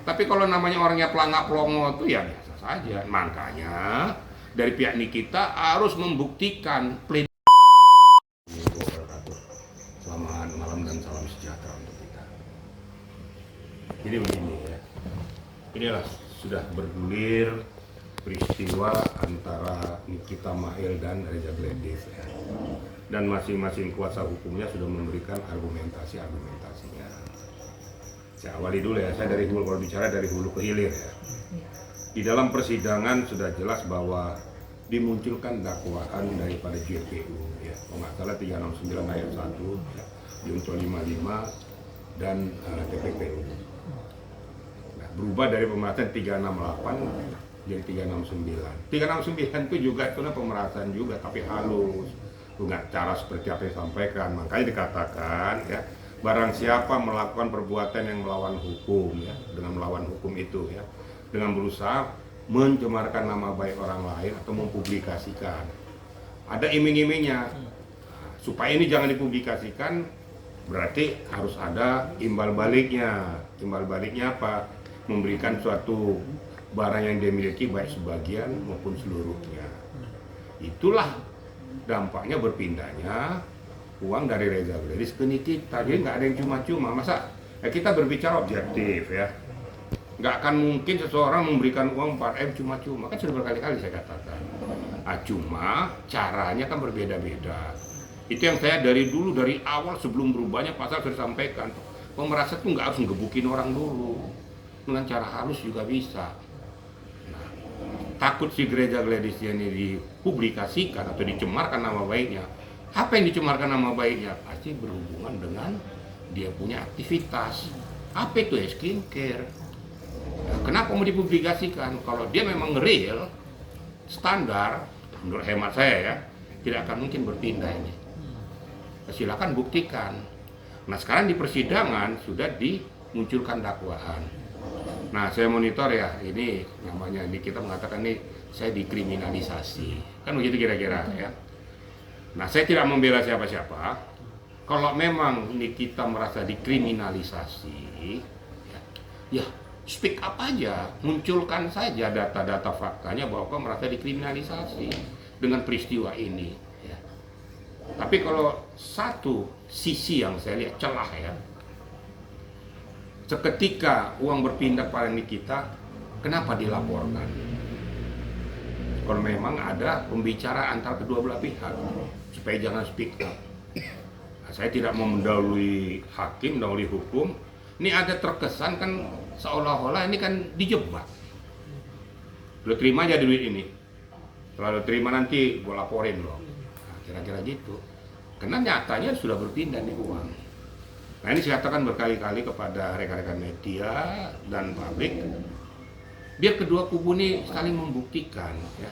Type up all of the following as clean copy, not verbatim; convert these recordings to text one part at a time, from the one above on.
Tapi kalau namanya orangnya pelangak pelongo itu ya biasa saja. Makanya dari pihak Nikita harus membuktikan plead. Selamat malam dan salam sejahtera untuk kita. Jadi begini ya. Inilah sudah bergulir peristiwa antara Nikita Mail dan Reza Gledis ya. Dan masing-masing kuasa hukumnya sudah memberikan argumentasinya. Saya awali dulu ya, saya dari hulu, kalau bicara dari hulu ke hilir ya. Di dalam persidangan sudah jelas bahwa dimunculkan dakwaan daripada JPU ya, kalau nggak salah 369 ayat 1 ya, junto 55 dan TPPU. Nah, berubah dari pemerasan 368 jadi 369. 369 itu juga itu pemerasan juga tapi halus. Dengan cara seperti apa yang disampaikan, makanya dikatakan ya, barang siapa melakukan perbuatan yang melawan hukum ya, dengan melawan hukum itu ya, dengan berusaha mencemarkan nama baik orang lain atau mempublikasikan, ada iming-imingnya. Supaya ini jangan dipublikasikan, berarti harus ada imbal baliknya. Imbal baliknya apa? Memberikan suatu barang yang dia miliki baik sebagian maupun seluruhnya. Itulah dampaknya berpindahnya uang dari Reza Gledis ke Nikita. Jadi nggak ada yang cuma-cuma. Masa ya, kita berbicara objektif ya, nggak akan mungkin seseorang memberikan uang 4M cuma-cuma, kan sudah berkali-kali saya katakan. Cuma caranya kan berbeda-beda. Itu yang saya dari dulu, dari awal sebelum berubahnya pasal sudah sampaikan, pemerasan itu nggak harus ngegebukin orang dulu, dengan cara halus juga bisa. Takut si Reza Gledis ini dipublikasikan atau dicemarkan nama baiknya. Apa yang dicemarkan nama baiknya? Pasti berhubungan dengan dia punya aktivitas. Apa itu ya? Skincare. Nah, kenapa mau dipublikasikan? Kalau dia memang real, standar, menurut hemat saya ya, tidak akan mungkin berpindah ini. Silakan buktikan. Nah sekarang di persidangan sudah dimunculkan dakwaan. Nah, saya monitor ya, ini namanya, ini kita mengatakan nih, saya dikriminalisasi. Kan begitu kira-kira ya. Nah, saya tidak membela siapa-siapa. Kalau memang ini kita merasa dikriminalisasi, ya speak up aja, munculkan saja data-data faktanya bahwa kau merasa dikriminalisasi dengan peristiwa ini. Ya. Tapi kalau satu sisi yang saya lihat celah ya, seketika uang berpindah pada Nikita, kenapa dilaporkan? Kalau memang ada pembicaraan antara kedua belah pihak, supaya jangan speak up. Nah, saya tidak mau mendahului hakim, mendahului hukum. Ini ada terkesan kan seolah-olah ini kan dijebak. Lo terima aja duit ini, kalau terima nanti gue laporin lo. Nah, kira-kira gitu. Karena nyatanya sudah berpindah nih uang. Nah ini saya katakan berkali-kali kepada rekan-rekan media dan publik, biar kedua kubu ini saling membuktikan, ya,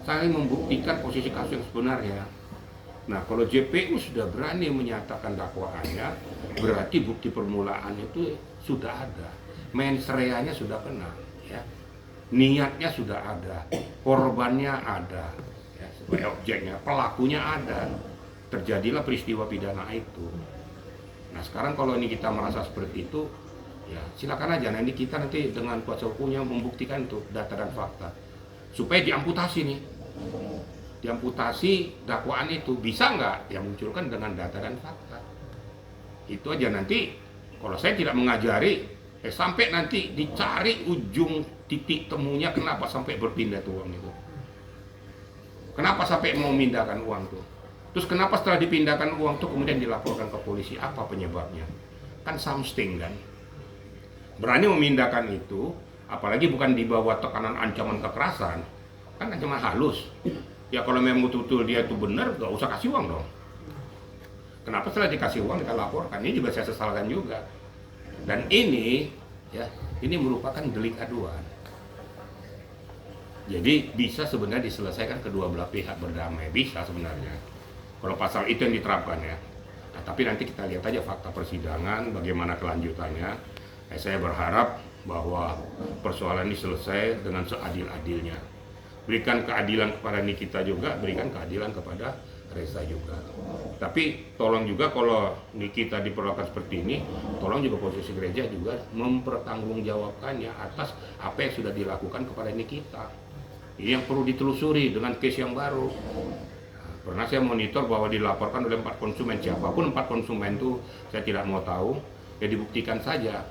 saling membuktikan posisi kasus yang sebenarnya. Nah kalau JPU sudah berani menyatakan dakwaannya, berarti bukti permulaan itu sudah ada, mens reanya sudah kena, ya, niatnya sudah ada, korbannya ada, ya, sebagai objeknya, pelakunya ada, terjadilah peristiwa pidana itu. Nah sekarang kalau ini kita merasa seperti itu, ya silakan aja. Nanti kita nanti dengan kuasa hukumnya membuktikan itu data dan fakta, supaya diamputasi nih, diamputasi dakwaan itu. Bisa nggak yang munculkan dengan data dan fakta? Itu aja. Nanti kalau saya tidak mengajari, sampai nanti dicari ujung titik temunya kenapa sampai berpindah tuh uang itu, kenapa sampai mau memindahkan uang tuh. Terus kenapa setelah dipindahkan uang itu kemudian dilaporkan ke polisi? Apa penyebabnya? Kan something kan. Berani memindahkan itu, apalagi bukan di bawah tekanan ancaman kekerasan. Kan ancaman halus. Ya kalau memang betul-betul dia itu benar, gak usah kasih uang dong. Kenapa setelah dikasih uang kita laporkan? Ini juga saya sesalkan juga. Dan ini, ya, ini merupakan delik aduan. Jadi bisa sebenarnya diselesaikan kedua belah pihak berdamai. Bisa sebenarnya. Kalau pasal itu yang diterapkan ya. Nah, tapi nanti kita lihat aja fakta persidangan, bagaimana kelanjutannya. Saya berharap bahwa persoalan ini selesai dengan seadil-adilnya. Berikan keadilan kepada Nikita juga, berikan keadilan kepada Reza juga. Tapi tolong juga kalau Nikita diperlakukan seperti ini, tolong juga posisi gereja juga mempertanggungjawabkannya atas apa yang sudah dilakukan kepada Nikita. Ini yang perlu ditelusuri dengan case yang baru. Pernah saya monitor bahwa dilaporkan oleh 4 konsumen, siapapun 4 konsumen itu saya tidak mau tahu, ya dibuktikan saja.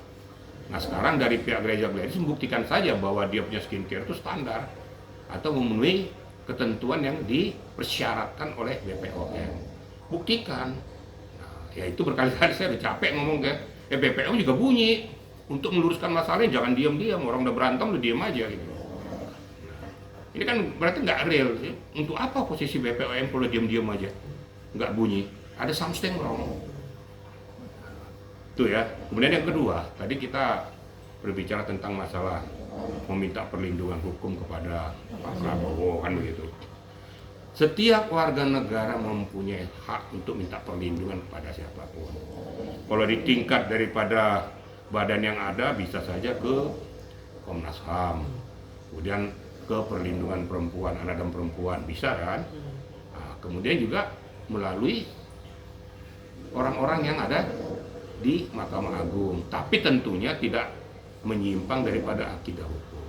Nah sekarang dari pihak gereja Gladys membuktikan saja bahwa dia punya skincare itu standar atau memenuhi ketentuan yang dipersyaratkan oleh BPOM. Buktikan. Nah, ya itu berkali-kali saya udah capek ngomong ke BPOM juga bunyi untuk meluruskan masalahnya, jangan diam-diam, orang udah berantem udah diam aja gitu. Ini kan berarti nggak real sih. Untuk apa posisi BPOM kalau diam-diam aja nggak bunyi? Ada something wrong. Itu ya. Kemudian yang kedua, tadi kita berbicara tentang masalah meminta perlindungan hukum kepada Pak Prabowo kan begitu. Setiap warga negara mempunyai hak untuk minta perlindungan kepada siapapun. Kalau di tingkat daripada badan yang ada bisa saja ke Komnas HAM, kemudian ke perlindungan perempuan, anak dan perempuan bisa kan? Nah, kemudian juga melalui orang-orang yang ada di Mahkamah Agung, tapi tentunya tidak menyimpang daripada akidah hukum.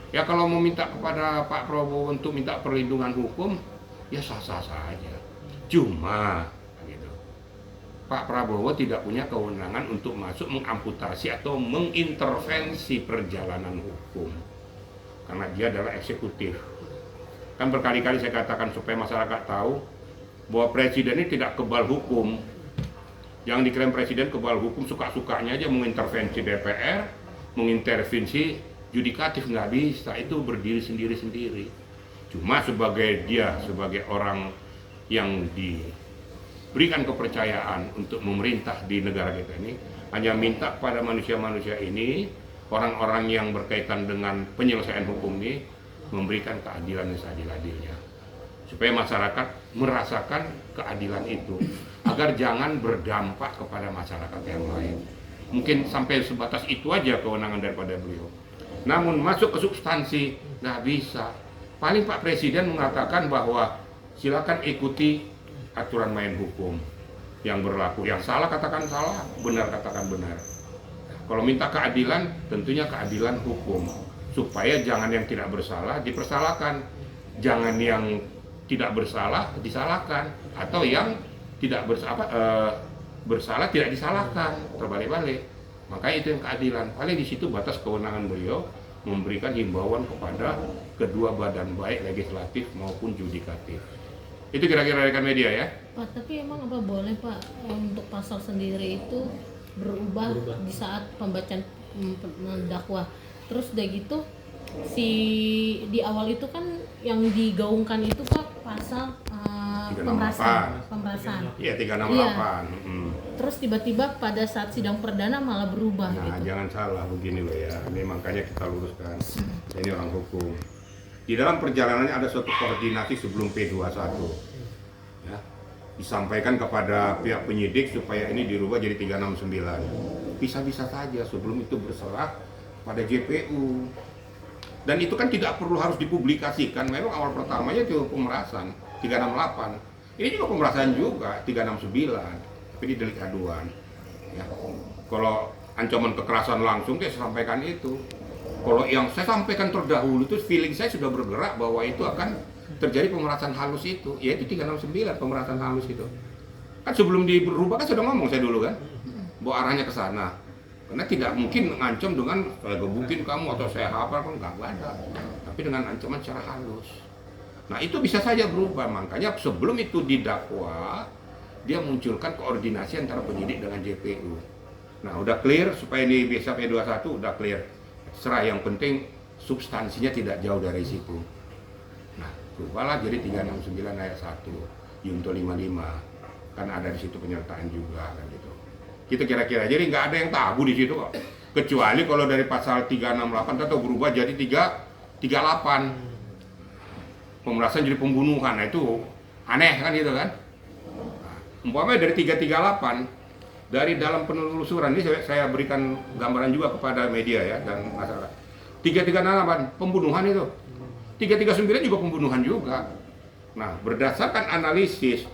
Ya kalau mau minta kepada Pak Prabowo untuk minta perlindungan hukum, ya sah-sah saja. Cuma gitu, Pak Prabowo tidak punya kewenangan untuk masuk mengamputasi atau mengintervensi perjalanan hukum, karena dia adalah eksekutif. Kan berkali-kali saya katakan supaya masyarakat tahu bahwa presiden ini tidak kebal hukum. Yang diklaim presiden kebal hukum, suka-sukanya aja mengintervensi DPR, mengintervensi yudikatif, nggak bisa, itu berdiri sendiri-sendiri. Cuma sebagai orang yang diberikan kepercayaan untuk memerintah di negara kita ini, hanya minta pada manusia-manusia ini, orang-orang yang berkaitan dengan penyelesaian hukum ini, memberikan keadilan yang seadil-adilnya. Supaya masyarakat merasakan keadilan itu, agar jangan berdampak kepada masyarakat yang lain. Mungkin sampai sebatas itu aja kewenangan daripada beliau. Namun masuk ke substansi nggak bisa. Paling Pak Presiden mengatakan bahwa silakan ikuti aturan main hukum yang berlaku. Yang salah katakan salah, benar katakan benar. Kalau minta keadilan, tentunya keadilan hukum, supaya jangan yang tidak bersalah dipersalahkan, jangan yang tidak bersalah disalahkan, atau yang tidak bersalah tidak disalahkan, terbalik-balik. Makanya itu yang keadilan. Paling di situ batas kewenangan beliau memberikan himbauan kepada kedua badan, baik legislatif maupun yudikatif. Itu kira-kira rekan media ya. Pak, tapi emang apa boleh Pak untuk pasal sendiri itu berubah di saat pembacaan dakwah? Terus udah gitu di awal itu kan yang digaungkan itu Pak pasal pemerasan. Iya, 368. Iya. Terus tiba-tiba pada saat sidang perdana malah berubah. Nah, gitu. Jangan salah begini loh ya. Ini makanya kita luruskan. Ini orang hukum. Di dalam perjalanannya ada suatu koordinasi sebelum P21. Ya. Disampaikan kepada pihak penyidik supaya ini dirubah jadi 369. Bisa-bisa saja sebelum itu berserah pada JPU. Dan itu kan tidak perlu harus dipublikasikan. Memang awal pertamanya itu pemerasan 368. Ini juga pemerasan juga 369. Tapi ini delik aduan. Ya. Kalau ancaman kekerasan langsung saya sampaikan itu. Kalau yang saya sampaikan terdahulu itu feeling saya sudah bergerak bahwa itu akan terjadi pemerasan halus itu, yaitu 369 pemerasan halus itu. Kan sebelum dirubah kan sudah ngomong saya dulu kan, bahwa arahnya ke sana. Karena tidak mungkin ngancam dengan saya gebukin kamu atau saya apa kan nggak ada, tapi dengan ancaman secara halus. Nah itu bisa saja berubah, makanya sebelum itu didakwa dia munculkan koordinasi antara penyidik dengan JPU. Nah udah clear supaya ini bisa P21 udah clear. Serah yang penting substansinya tidak jauh dari situ. Nah berubahlah jadi 369 ayat 1 Junto 55 kan ada di situ penyertaan juga kan gitu. Kita kira-kira jadi nggak ada yang tabu di situ kok. Kecuali kalau dari pasal 368 atau berubah jadi 338 pemerasan jadi pembunuhan. Nah itu aneh kan gitu kan. Nah, umpamanya dari 338 dari dalam penelusuran ini saya berikan gambaran juga kepada media ya dan masyarakat. 338 pembunuhan itu. 339 juga pembunuhan juga. Nah, berdasarkan analisis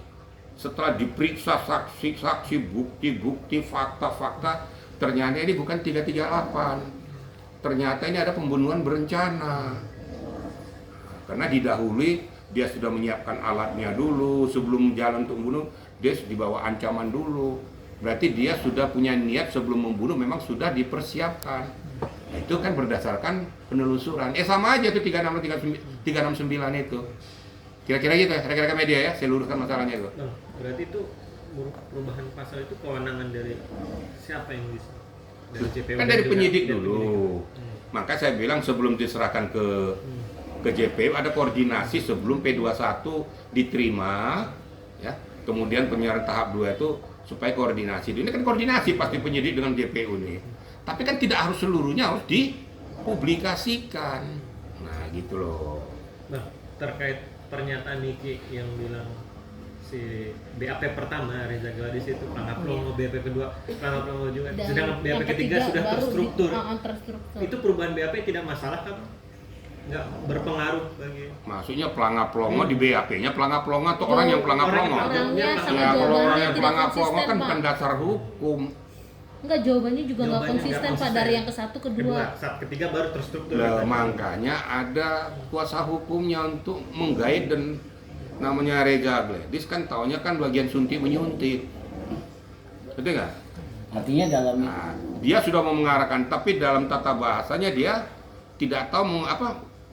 setelah diperiksa saksi-saksi, bukti-bukti, fakta-fakta, ternyata ini bukan 338. Ternyata ini ada pembunuhan berencana. Karena didahului dia sudah menyiapkan alatnya dulu, sebelum jalan untuk membunuh, dia dibawa ancaman dulu. Berarti dia sudah punya niat sebelum membunuh, memang sudah dipersiapkan. Nah, itu kan berdasarkan penelusuran. Sama aja tuh 369 itu. Kira-kira gitu ya, kira-kira media ya, saya luruskan masalahnya itu. Nah, berarti itu perubahan pasal itu kewenangan dari siapa yang bisa? Dari JPU Kan dari juga, penyidik dari dulu. penyidik. Maka saya bilang sebelum diserahkan ke JPU ada koordinasi sebelum P21 diterima, ya. Kemudian penyiaran tahap 2 itu supaya koordinasi. Ini kan koordinasi pasti penyidik dengan JPU nih. Tapi kan tidak harus seluruhnya harus dipublikasikan. Nah, gitu loh. Nah, terkait pernyataan Niki yang bilang si BAP pertama Reza Gladys itu pelangap longo, BAP kedua pelangap longo juga, Dan sedangkan BAP yang ketiga sudah baru terstruktur. terstruktur. Itu perubahan BAP tidak masalah kan? Nggak berpengaruh bagi. Maksudnya pelangap longo di BAP-nya pelangap longo atau orang yang pelangap Orang longo? yang Orangnya sama Ya, kalau orang jawabannya yang tidak pelangap longo konsisten, kan Pak. bukan dasar hukum. Enggak, jawabannya juga nggak Jawabannya konsisten, nggak Pak, konsisten. dari yang ke satu ke dua. Saat ketiga baru terstruktur. Lah, makanya ada kuasa hukumnya untuk menggait, dan namanya Reza Gladys kan taunya kan bagian suntik menyuntik. Betul nggak? Artinya dalam Nah, dia sudah mau mengarahkan, tapi dalam tata bahasanya dia tidak tahu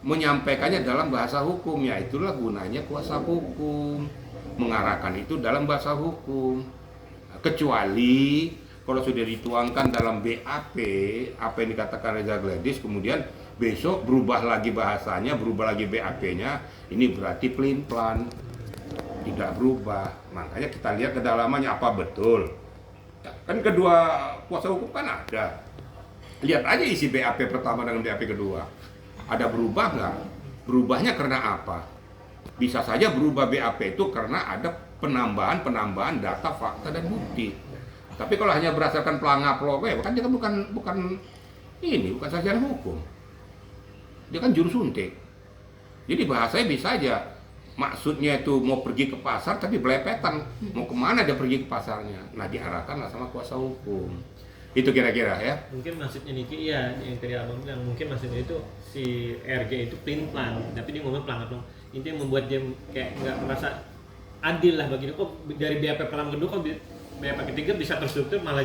menyampaikannya dalam bahasa hukum. Ya itulah gunanya kuasa hukum, mengarahkan itu dalam bahasa hukum. Nah, kecuali kalau sudah dituangkan dalam BAP apa yang dikatakan Reza Gladys, kemudian besok berubah lagi bahasanya, berubah lagi BAP-nya, ini berarti pelin-pelan, tidak berubah. Makanya kita lihat kedalamannya apa betul. Kan kedua kuasa hukum kan ada. Lihat aja isi BAP pertama dengan BAP kedua. Ada berubah nggak? Berubahnya karena apa? Bisa saja berubah BAP itu karena ada penambahan data, fakta, dan bukti. Tapi kalau hanya berdasarkan pelangap longo, ya kan dia kan bukan sarjana hukum. Dia kan juru suntik. Jadi bahasanya bisa aja. Maksudnya itu mau pergi ke pasar tapi belepetan. Mau kemana dia pergi ke pasarnya? Nah, diarahkanlah sama kuasa hukum. Itu kira-kira ya. Mungkin maksudnya Niki, iya yang tadi abang bilang, mungkin maksudnya itu si RG itu pelin-pelan, tapi dia ngomong pelangap longo. Intinya membuat dia kayak nggak merasa adil lah bagi dia. Kok dari BAP pertama kedua kok BAP ketiga bisa terstruktur malah